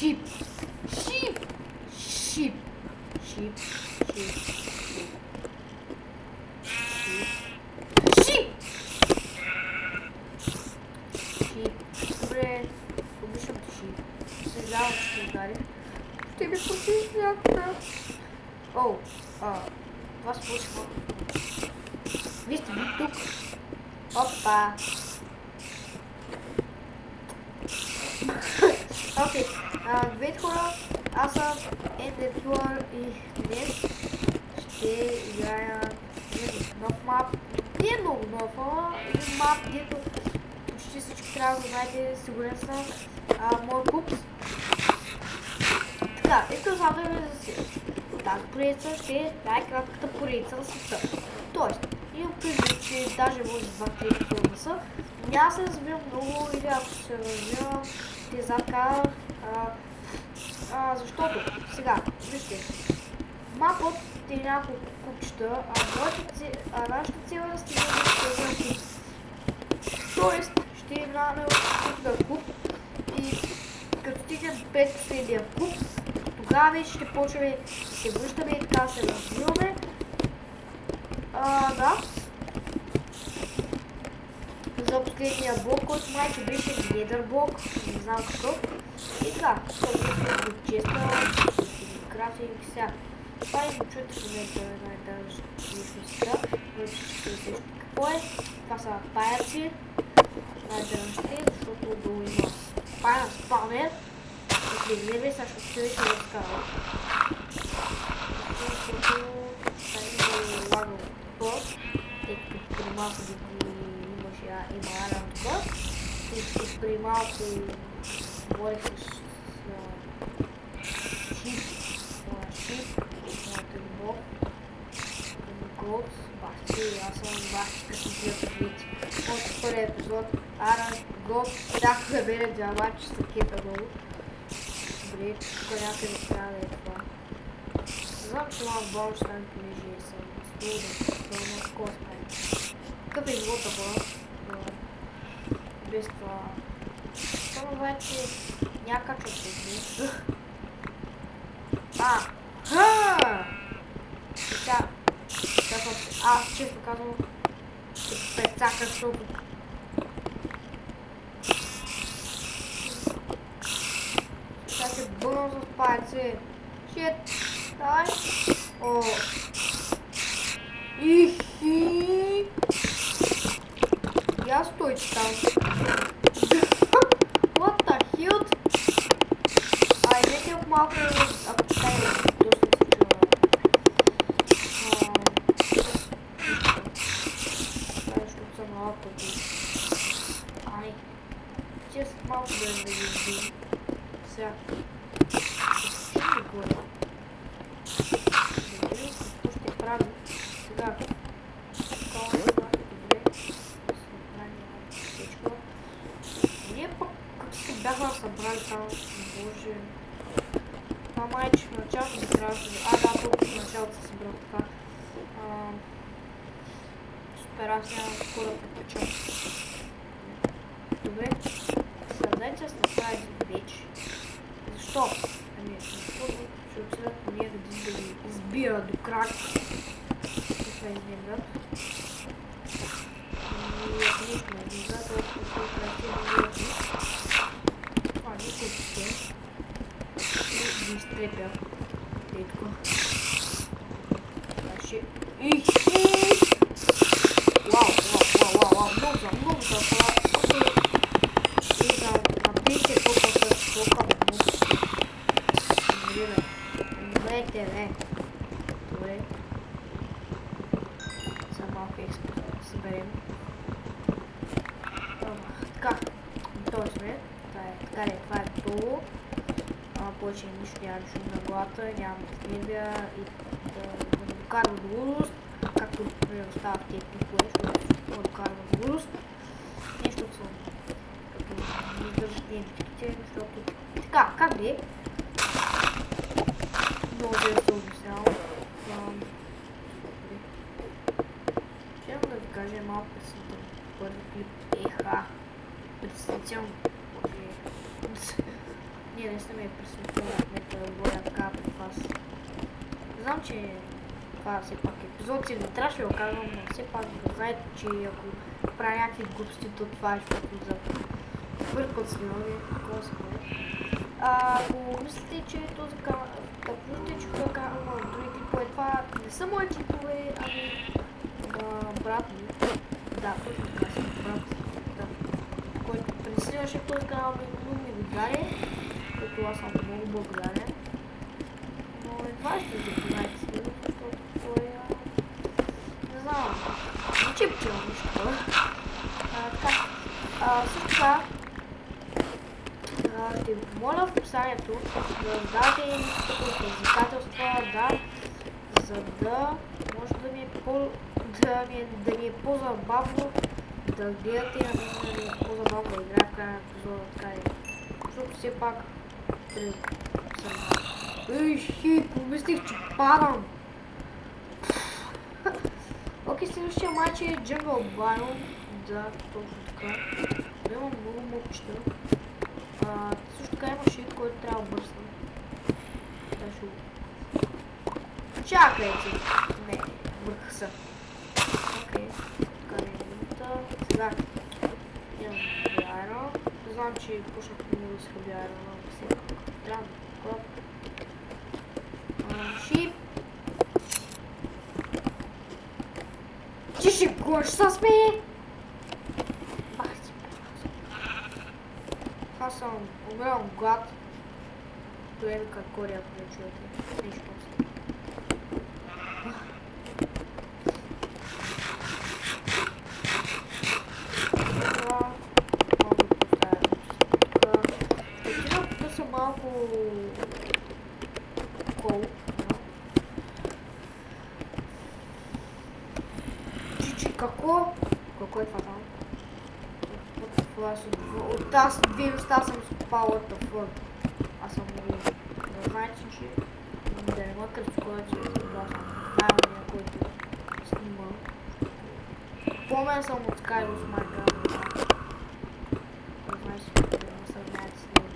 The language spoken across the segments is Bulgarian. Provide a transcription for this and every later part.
Sheep. Sheep. Sheep. Sheep. Sheep. Sheep. Sheep. Добре. Обичам ти sheep. Съжалявам, че ще удари. Ще ми случи някакъв. О, това се случва. Вие сте били тук. Опа. Окей, здравейте хора, аз съм Ендерплър и днес ще играя нов мап. Не е много нов, един мап, дето почти всички трябва да знаете, сигурен съм, мой купс. Така, искам само да ви засилям. Тази поредица ще е най-кратката поредица на света. Тоест, имам предвид, че даже може 2-3 филма са. Няма се развивам много или ако се развивам, ще закарам. Защото, сега, вижте, мапът е няколко купчета, нашата цел е да стигнем до този куп. Тоест, ще играме от този куп и като стигнем 5 последния куп, тогава вече ще почваме да се връщаме и така се развиваме. Да. За последния блок, който майче беше Nether блок, не знам какъв. И така, това беше от честа, крафтинг и сега. Това не го чуете в момента най-държа личността, но ще се усещате какво е. Това са паяци, най-държите, защото долу има паян спаунер. Ако не гледай, сега ще се да разкарам. Защото това е лагал бот, тъй като преди малко има Ладан тук. И преди малко говорих с Шип, този бог, Голд, бахти, аз съм бахти, като тия предвид. Още първият епизод, Аран, Голд, всяко да бере джаба, че са кепа много. Добре, тук някъде трябва да е това. Знам, че малко бал ще стане понеже съм студен, но скоро стане. Какъв е живота хора? Без това. Само вече някакъв се. Сега. Аз често казвам, ще прецакам, защото сега се бъдам с паяци. Шит. Давай. О. Ихи. Я стойте там. What the hell? Идете малко ако стане доста защото съм малко често малко да не ги сега. Горе. Да видим какво ще прави сега. Бяхме събрали само, боже. Това майче в началото би трябваше да... Да, тук в началото се събрал така. Супер, аз нямам скоро да прекачам. Добре. Сега дайте да направя един вече. Защо? Защото ще отидат по ние да ги избира до крак. Това е изнемрат. И ако нищо не изнемрат, то ще оперативно не изтрепя. Детко. Ще... Вау. Много за това. И да напише колко Добре. За малко експо да съберем. Така. Това сме. Това е долу. Повече нищо няма нищо на главата, нямам книга и да докарва до лудост, както например остава в тези клипове, защото да докарва до лудост. Нещо съм, като не издържат ентиките, защото... Така, как ли? Много да се обяснявам. Ще да ви кажа малко представително. Първи клип, представително. Ние не сте ме пресметнали да говоря така пред вас. Знам, че това все пак епизод си не трябваше да го казвам, но все пак да знаете, че ако правя някакви глупости, то това е защото за първи път сме нови, такова се прави. Ако мислите, че този канал, ако мислите, че този канал има други клипове, това не са мои клипове, ами брат ми. Да, точно така си, брат. Да. Който предснимаше този канал, но ми го даде, като аз съм много благодарен. Но едва ще запознаете с него, защото той не знам, не че пчела нищо. Така, също така, ще ви помоля в описанието да задавате някакви предизвикателства, да, за да може да ми е по-забавно да гледате на мен, да ми е по-забавно да играя в края на епизода, така е. Защото все пак съм... Ей, помислих, че падам! Окей, следващия матч е Jungle Biome. Да, точно така. Имам много мъпчета. Също така има шит, който трябва да бърсна. Чакайте! Не, бърках се. Окей, така не е минута. Сега имам Байрон. Знам, че почнах много да се Байрон, но все пак трябва да клап. Шип. Ти ще гош с мен! Аз съм огромен глад. Гледам какво рядко да чуете. Нищо. Това мога да поставя. Тук са малко кол. Чичи, какво? Какво е това там? От тази две места съм изкопал от тъфър. Аз съм много... Да знаете, че да не ме кръцкоят, че това съм най-умния, който снима. Помня съм от Skywars Minecraft. Да знаете, че да ме сравняете с него.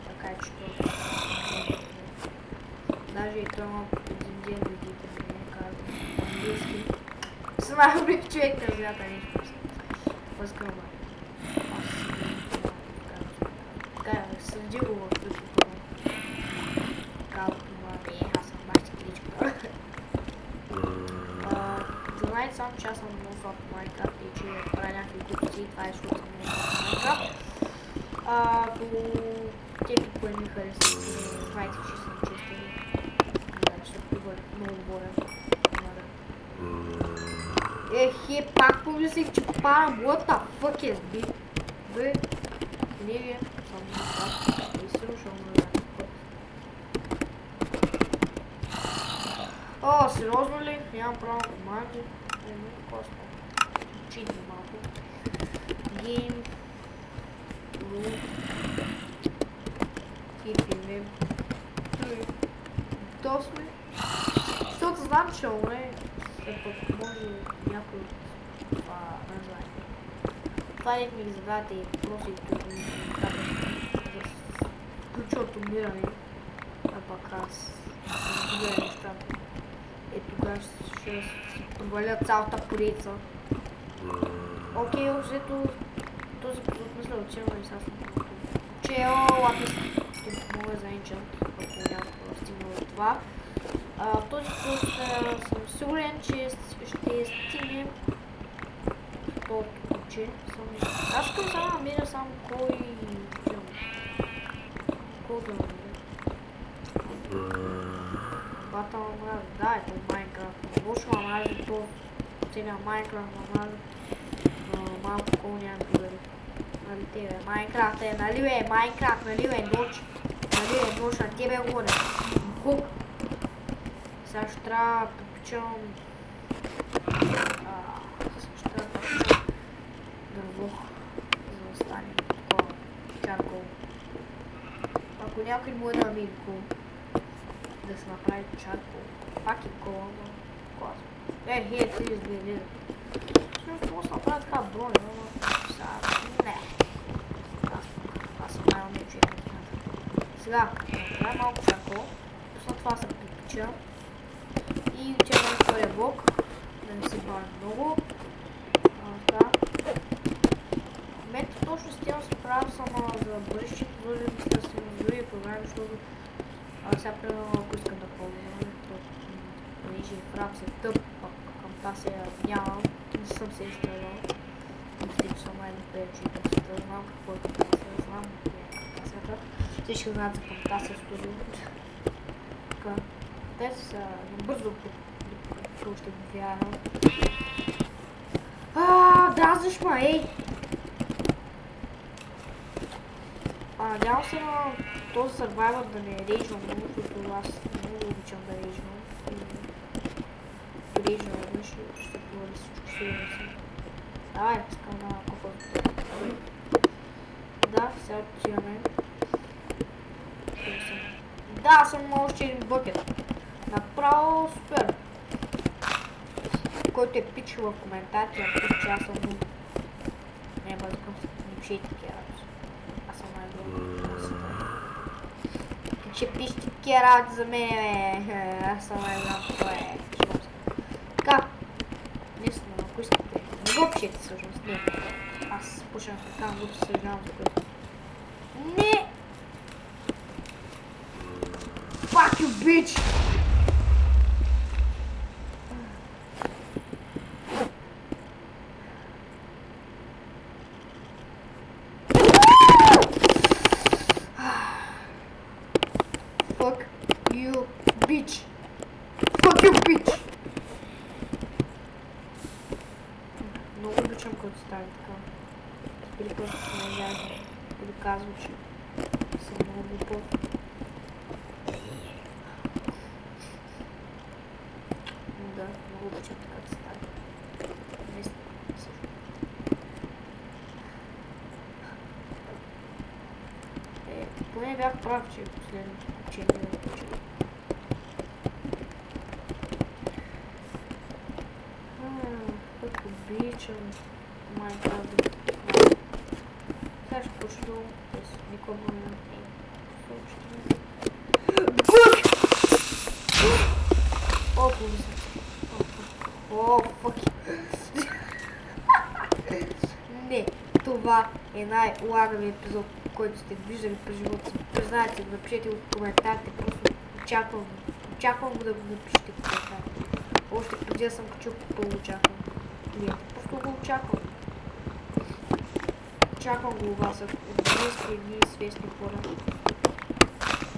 Така е, че това... Даже и той има един ден видите, да не казвам. Английски. Съм най-добрият човек на земята, нещо. Възкръмва. Следи го в къщото. Казва това, аз съм бащи кличка. Да знаете само, че аз съм много слаб в Minecraft и че правя някакви глупости, това е защото съм много слаб в Minecraft. Ако те пикве ми харесват, знаете, че съм честен. Да, защото бъде много болен. Ехе, пак помислих, че падам. What the fuck is this? Бе, не вие. О, сериозно ли? Нямам право на команди. Не, просто. Читни малко. Гейм. Рул. Кипиме. То сме. Защото знам, че умре. Пък може някой от това не знае. Това не ми ги задавате и въпросите, които ми включва от умиране, а пак аз съм добре нещата. Тогава ще си проваля цялата поредица. Окей, взето този епизод мисля отчелва и сега съм много. Чел, лапис ще помогна за енчант, ако някакво стигна до това. В този епизод съм сигурен, че ще стигнем до че аз искам само да намеря само кой филм. Кой да намеря? Бата ма мрази. Да, ето Minecraft. Лошо ма мрази то. Целия Minecraft ма мрази. Малко кол няма да бъде. Нали те бе, Minecraft е, нали бе, Minecraft, нали бе, Доч. Нали бе, Доч, на тебе говоря. Хук. Сега ще трябва да попичам... дървох, за да стане такова чаркол. Ако някой му е да ми кол, да се направи чаркол, пак е кола, но класно. Хей, ти изгледа. Всъщност може да направя така броня, но сега не. Аз съм най-умният човек на Сега, трябва малко чако. След това се припича. И отиваме на втория блок. Да не се бави много. Така. В момента точно с тема се правя само за бъдещи продължи да се други програми, защото сега примерно ако искам да ползвам, понеже фраг се тъп, към тази нямам, не съм се изстрелил. Мисля, че съм най-напред, че да знам какво е Camtasia, знам Camtasia. Всички знаят за Camtasia Studio. Така, те са бързо ще го вярвам. Дразниш ма, ей! Надявам се на този Survivor да не рейджвам много, защото аз много обичам да рейджвам. Рейджвам веднъж и ще провали всичко, сигурно съм. Давай, искам на кофата. Да, сега отиваме. Да, съм още един бъкет. Направо супер. Който е пичил в коментарите, ако че аз съм много. Не бъдкам се, не пишете такива работи. Аз съм най-добър. Че пишете такива работи за мен, аз съм най-добър, това е. Така. Наистина, ако искате, не го пишете всъщност, не. Аз пушам така, но се съжалявам за което. Не! Fuck you, bitch! Fuck you, bitch! Fuck you, bitch! Много обичам който става така. Или просто се надявам, или казва, че съм много глупав. Да, много обичам така да става. Наистина, също. Поне бях прав, че последното учение не е почва. Как обичам Майнкрафт. Сега ще почна долу, с никога момент и съобщение. О, повисна. О, фъки. Не, това е най-лагави епизод, който сте виждали през живота си. Признайте, напишете го в коментарите, просто очаквам го да го напишете в коментарите. Още преди да съм качил какво го очаквам. Не, просто го очаквам. Очаквам го у вас, от близки едни свестни хора.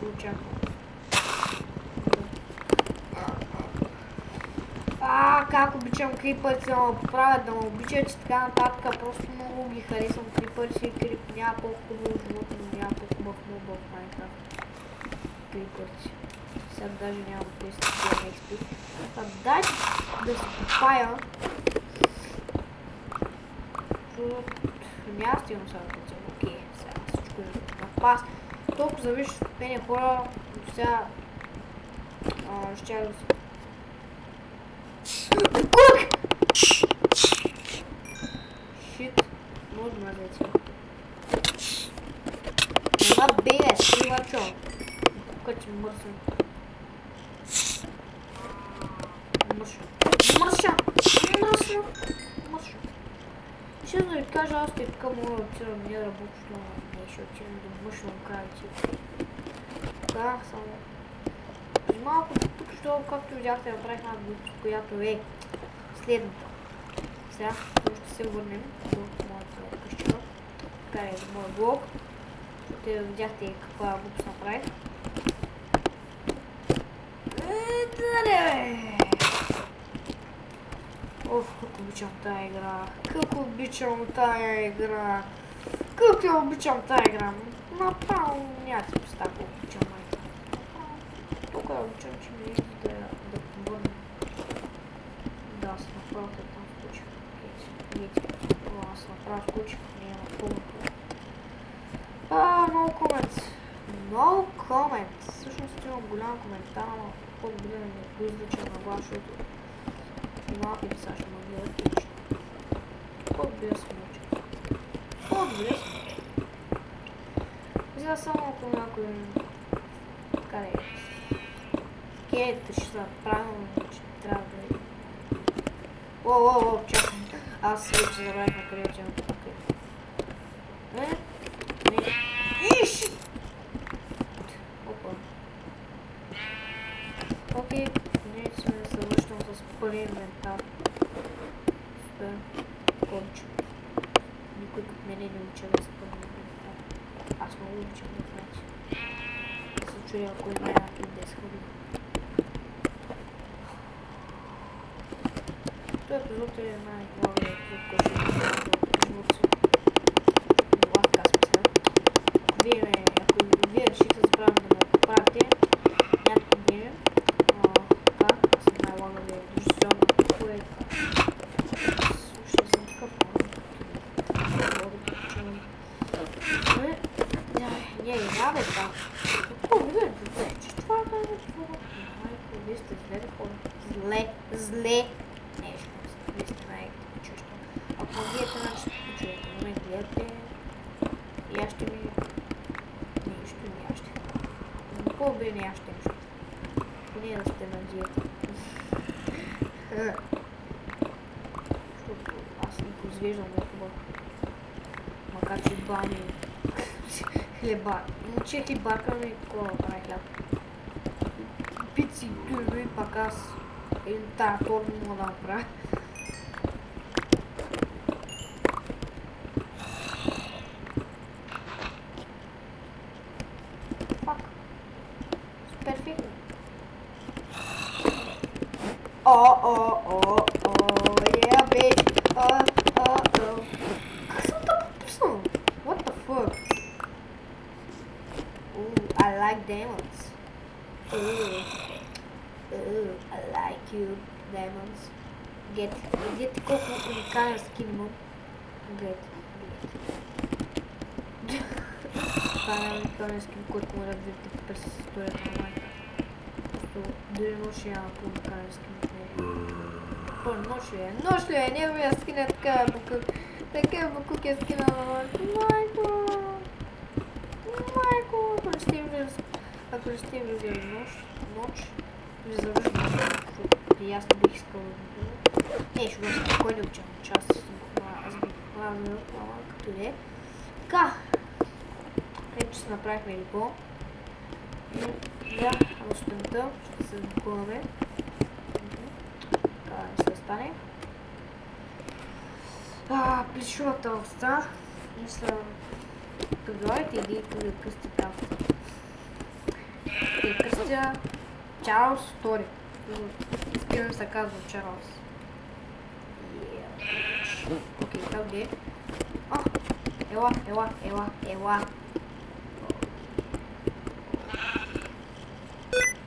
Го очаквам. Как обичам крипърци да ме поправят, да ме обичат и така нататък. Просто много ги харесвам крипърци и крип. Няма по-хубаво животно, няма по-хубав мобъл в Майнкрафт. Крипърци. Сега даже няма да тести да XP. Дайте да се попая. Няма стигна сега да цяло. Окей, сега всичко е на пас. Толкова завиш от мене хора, до сега ще да се... Шит, много добре деца. Нема бега, скривачо. Тук ти мърсен. Мърша. Честно да ви кажа, аз те така мога да отирам, не да работя, не ще отирам да мъшвам крайци. Да, само. При малко тук, що, както видяхте, направих една глупост, която е следната. Сега ще се върнем до моята къща. Така е за моя блог. Те видяхте каква глупост направих. Оф, как обичам тая игра. Как обичам тая игра. Как я обичам тая игра. Направо няма си представа колко обичам Майнкрафт. Тук я обичам, че ми иде да повърна. Да, аз направо те там скучих. Видите, аз направо скучих. Няма пълното. No comments. No comments. Всъщност имам голям коментар, но по-добре да не поизлича на глас, защото и малко ли сега ще ме гледат и нищо. По-добре да се мълча. По-добре се мълча. Сега само ако някой Къде е? Скелетите ще са правилно, че трябва да е. О, чакай. Аз вече забравих на къде отивам. Не. Иш! Опа. Окей, ние сме завършвам с пълен инвентар. Супер. Конче. Никой като мене не уча да се пълен инвентар. Аз много обичам да значи. Да се чуя, ако има някакви 10 години. Този епизод е най-главният епизод, който ще ви кажа за живота си. Лавка смисъл. Ако вие решите да забравим да ме поправите, няма проблеми. Така, аз съм най-лагавия режисьор на кое така. Слушай, съм такъв много да почувам. Не, я бе там. Какво ви гледате? Че това е това? Майко, вие сте зле да хора. Зле. Нещо. Вие сте най-чущо. Ако гледате нашите почуете, но ме гледате, я ще ми... Нищо не я ще. По-добре не я ще нещо. Поне да сте на диета. Защото аз не го извеждам на хубаво. Макар че бани хлеба. Че хлебарка ми кола прави хляб. Пици, дори пак аз един тая форма мога да направя. Фак. Перфектно. Yeah, bitch. Как съм да попуснал? What the fuck? Ooh, I like diamonds. I like you, diamonds. Гледайте колко уникален скин имам. Гледайте. Това е уникален скин, който може да видите през историята на Майнкрафт. Просто дори нощ няма по-уникален скин от него. Нощ ли е? Неговия скин е така букук. Така букук е скина на Майко. Ако не сте влизали нощ, ви завършвам, защото и аз не бих искал да го. Не, ще го спокойно учам час, аз бих правил, като е. Така, вече се направихме лико. Да, на сутринта ще се сбукуваме. Така не се стане. Плешивата овца. Мисля, предлагайте идеите да кръсти кафта. И кръстя Чарлз II. Скривам се казва Чарлз. Окей, как де? Ела.